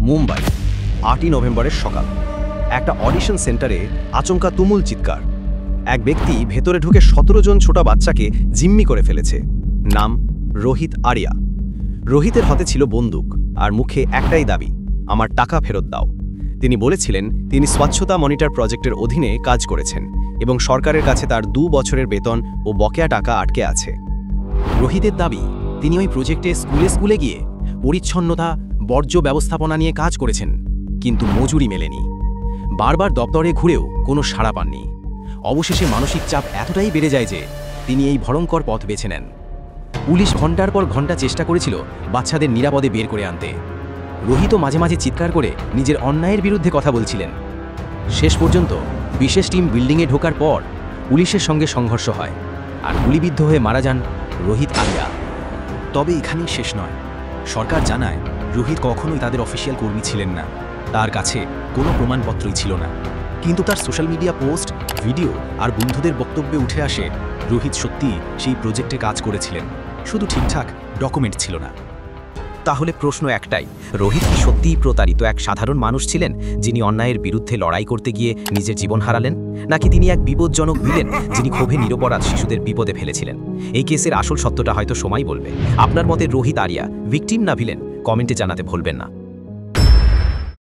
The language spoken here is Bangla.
মুম্বাই 8ই নভেম্বরের সকাল। একটা অডিশন সেন্টারে আচমকা তুমুল চিৎকার। এক ব্যক্তি ভেতরে ঢুকে 17 জন ছোট বাচ্চাকে জিম্মি করে ফেলেছে। নাম রোহিত আরিয়া। রোহিতের হাতে ছিল বন্দুক আর মুখে একটাই দাবি, আমার টাকা ফেরত দাও। তিনি বলেছিলেন তিনি স্বচ্ছতা মনিটর প্রজেক্টের অধীনে কাজ করেছেন এবং সরকারের কাছে তার 2 বছরের বেতন ও বকেয়া টাকা আটকে আছে। রোহিতের দাবি, তিনি ওই প্রজেক্টে স্কুলে স্কুলে গিয়ে পরিচ্ছন্নতা বর্জ্য ব্যবস্থাপনা নিয়ে কাজ করেছেন, কিন্তু মজুরি মেলেনি। বারবার দপ্তরে ঘুরেও কোনো সাড়া পাননি। অবশেষে মানসিক চাপ এতটাই বেড়ে যায় যে তিনি এই ভয়ঙ্কর পথ বেছে নেন। পুলিশ ঘন্টার পর ঘন্টা চেষ্টা করেছিল বাচ্চাদের নিরাপদে বের করে আনতে। রোহিতও মাঝে মাঝে চিৎকার করে নিজের অন্যায়ের বিরুদ্ধে কথা বলছিলেন। শেষ পর্যন্ত বিশেষ টিম বিল্ডিংয়ে ঢোকার পর পুলিশের সঙ্গে সংঘর্ষ হয় আর গুলিবিদ্ধ হয়ে মারা যান রোহিত আরিয়া। তবে এখানেই শেষ নয়। সরকার জানায় রোহিত কখনোই তাদের অফিসিয়াল কর্মী ছিলেন না, তার কাছে কোনো প্রমাণপত্রই ছিল না। কিন্তু তার সোশ্যাল মিডিয়া পোস্ট, ভিডিও আর বন্ধুদের বক্তব্যে উঠে আসে রোহিত সত্যিই সেই প্রজেক্টে কাজ করেছিলেন, শুধু ঠিকঠাক ডকুমেন্ট ছিল না। তাহলে প্রশ্ন একটাই, রোহিত কি সত্যিই প্রতারিত এক সাধারণ মানুষ ছিলেন যিনি অন্যায়ের বিরুদ্ধে লড়াই করতে গিয়ে নিজের জীবন হারালেন, নাকি তিনি এক বিপজ্জনক ভিলেন যিনি ক্ষোভে নিরপরাধ শিশুদের বিপদে ফেলেছিলেন? এই কেসের আসল সত্যটা হয়তো সময় বলবে। আপনার মতে রোহিত আরিয়া ভিকটিম না ভিলেন? কমেন্টে জানাতে ভুলবেন না।